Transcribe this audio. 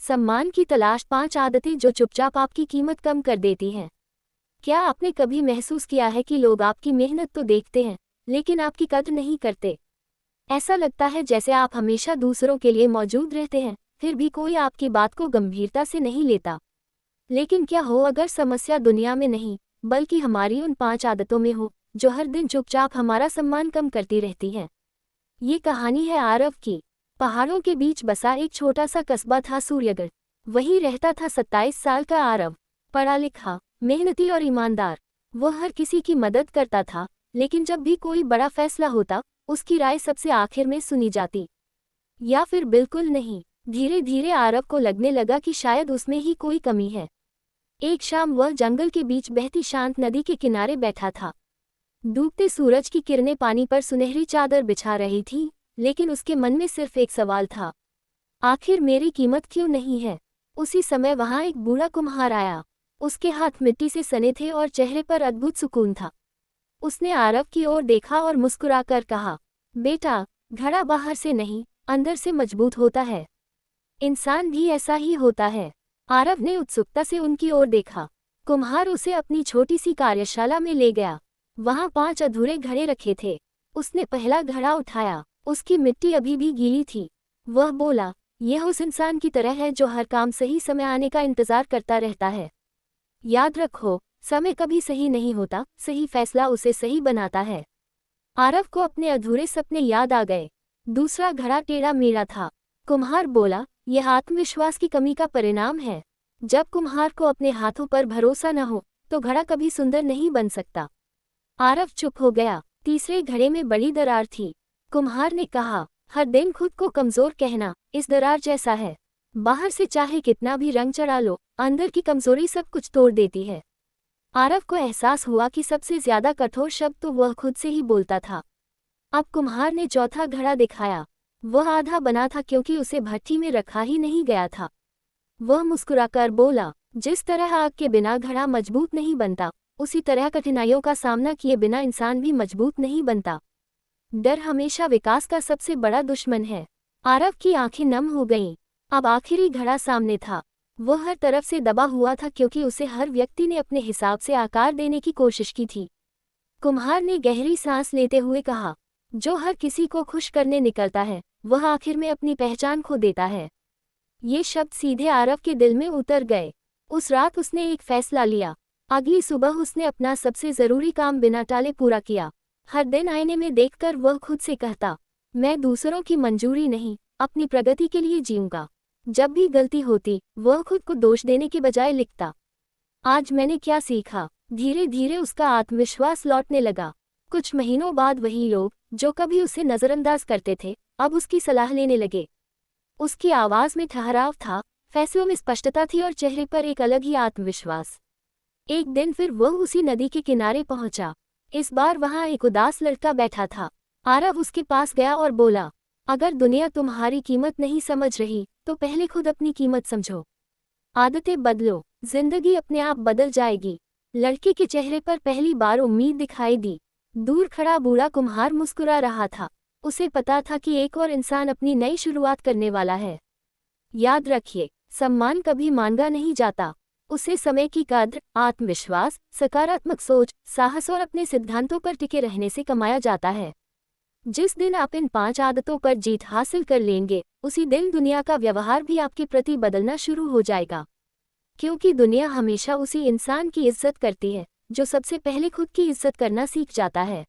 सम्मान की तलाश 5 आदतें जो चुपचाप आपकी कीमत कम कर देती हैं। क्या आपने कभी महसूस किया है कि लोग आपकी मेहनत तो देखते हैं, लेकिन आपकी कद्र नहीं करते? ऐसा लगता है जैसे आप हमेशा दूसरों के लिए मौजूद रहते हैं, फिर भी कोई आपकी बात को गंभीरता से नहीं लेता। लेकिन क्या हो अगर समस्या दुनिया में नहीं, बल्कि हमारी उन 5 आदतों में हो, जो हर दिन चुपचाप हमारा सम्मान कम करती रहती हैं? ये कहानी है आरव की। पहाड़ों के बीच बसा एक छोटा सा कस्बा था सूर्यगढ़। वहीं रहता था 27 साल का आरव। पढ़ा लिखा, मेहनती और ईमानदार। वह हर किसी की मदद करता था, लेकिन जब भी कोई बड़ा फैसला होता, उसकी राय सबसे आखिर में सुनी जाती। या फिर बिल्कुल नहीं। धीरे धीरे आरव को लगने लगा कि शायद उसमें ही कोई कमी है। एक शाम वह जंगल के बीच बहती शांत नदी के किनारे बैठा था। डूबते सूरज की किरणें पानी पर सुनहरी चादर बिछा रही थीं, लेकिन उसके मन में सिर्फ एक सवाल था, आखिर मेरी कीमत क्यों नहीं है? उसी समय वहां एक बूढ़ा कुम्हार आया। उसके हाथ मिट्टी से सने थे और चेहरे पर अद्भुत सुकून था। उसने आरव की ओर देखा और मुस्कुराकर कहा, बेटा, घड़ा बाहर से नहीं, अंदर से मजबूत होता है। इंसान भी ऐसा ही होता है। आरव ने उत्सुकता से उनकी ओर देखा। कुम्हार उसे अपनी छोटी सी कार्यशाला में ले गया। वहां 5 अधूरे घड़े रखे थे। उसने पहला घड़ा उठाया। उसकी मिट्टी अभी भी गीली थी। वह बोला, यह उस इंसान की तरह है जो हर काम सही समय आने का इंतजार करता रहता है। याद रखो, समय कभी सही नहीं होता, सही फैसला उसे सही बनाता है। आरव को अपने अधूरे सपने याद आ गए। दूसरा घड़ा टेढ़ा मेढ़ा था। कुम्हार बोला, यह आत्मविश्वास की कमी का परिणाम है। जब कुम्हार को अपने हाथों पर भरोसा न हो, तो घड़ा कभी सुंदर नहीं बन सकता। आरव चुप हो गया। तीसरे घड़े में बड़ी दरार थी। कुम्हार ने कहा, हर दिन खुद को कमजोर कहना इस दरार जैसा है। बाहर से चाहे कितना भी रंग चढ़ा लो, अंदर की कमजोरी सब कुछ तोड़ देती है। आरव को एहसास हुआ कि सबसे ज्यादा कठोर शब्द तो वह खुद से ही बोलता था। अब कुम्हार ने चौथा घड़ा दिखाया। वह आधा बना था क्योंकि उसे भट्ठी में रखा ही नहीं गया था। वह मुस्कुराकर बोला, जिस तरह आग के बिना घड़ा मजबूत नहीं बनता, उसी तरह कठिनाइयों का सामना किए बिना इंसान भी मजबूत नहीं बनता। डर हमेशा विकास का सबसे बड़ा दुश्मन है। आरव की आंखें नम हो गईं। अब आखिरी घड़ा सामने था। वह हर तरफ से दबा हुआ था क्योंकि उसे हर व्यक्ति ने अपने हिसाब से आकार देने की कोशिश की थी। कुम्हार ने गहरी सांस लेते हुए कहा, जो हर किसी को खुश करने निकलता है, वह आखिर में अपनी पहचान खो देता है। ये शब्द सीधे आरव के दिल में उतर गए। उस रात उसने एक फैसला लिया। अगली सुबह उसने अपना सबसे जरूरी काम बिना टाले पूरा किया। हर दिन आईने में देखकर वह खुद से कहता, मैं दूसरों की मंजूरी नहीं, अपनी प्रगति के लिए जीऊंगा। जब भी गलती होती, वह खुद को दोष देने के बजाय लिखता, आज मैंने क्या सीखा? धीरे धीरे उसका आत्मविश्वास लौटने लगा। कुछ महीनों बाद वही लोग, जो कभी उसे नजरअंदाज करते थे, अब उसकी सलाह लेने लगे। उसकी आवाज में ठहराव था, फैसलों में स्पष्टता थी और चेहरे पर एक अलग ही आत्मविश्वास। एक दिन फिर वह उसी नदी के किनारे पहुंचा। इस बार वहां एक उदास लड़का बैठा था। आरव उसके पास गया और बोला, अगर दुनिया तुम्हारी कीमत नहीं समझ रही, तो पहले खुद अपनी कीमत समझो। आदतें बदलो, जिंदगी अपने आप बदल जाएगी। लड़के के चेहरे पर पहली बार उम्मीद दिखाई दी। दूर खड़ा बूढ़ा कुम्हार मुस्कुरा रहा था। उसे पता था कि एक और इंसान अपनी नई शुरुआत करने वाला है। याद रखिए, सम्मान कभी मांगा नहीं जाता। उसे समय की कद्र, आत्मविश्वास, सकारात्मक सोच, साहस और अपने सिद्धांतों पर टिके रहने से कमाया जाता है। जिस दिन आप इन 5 आदतों पर जीत हासिल कर लेंगे, उसी दिन दुनिया का व्यवहार भी आपके प्रति बदलना शुरू हो जाएगा। क्योंकि दुनिया हमेशा उसी इंसान की इज्जत करती है, जो सबसे पहले खुद की इज्जत करना सीख जाता है।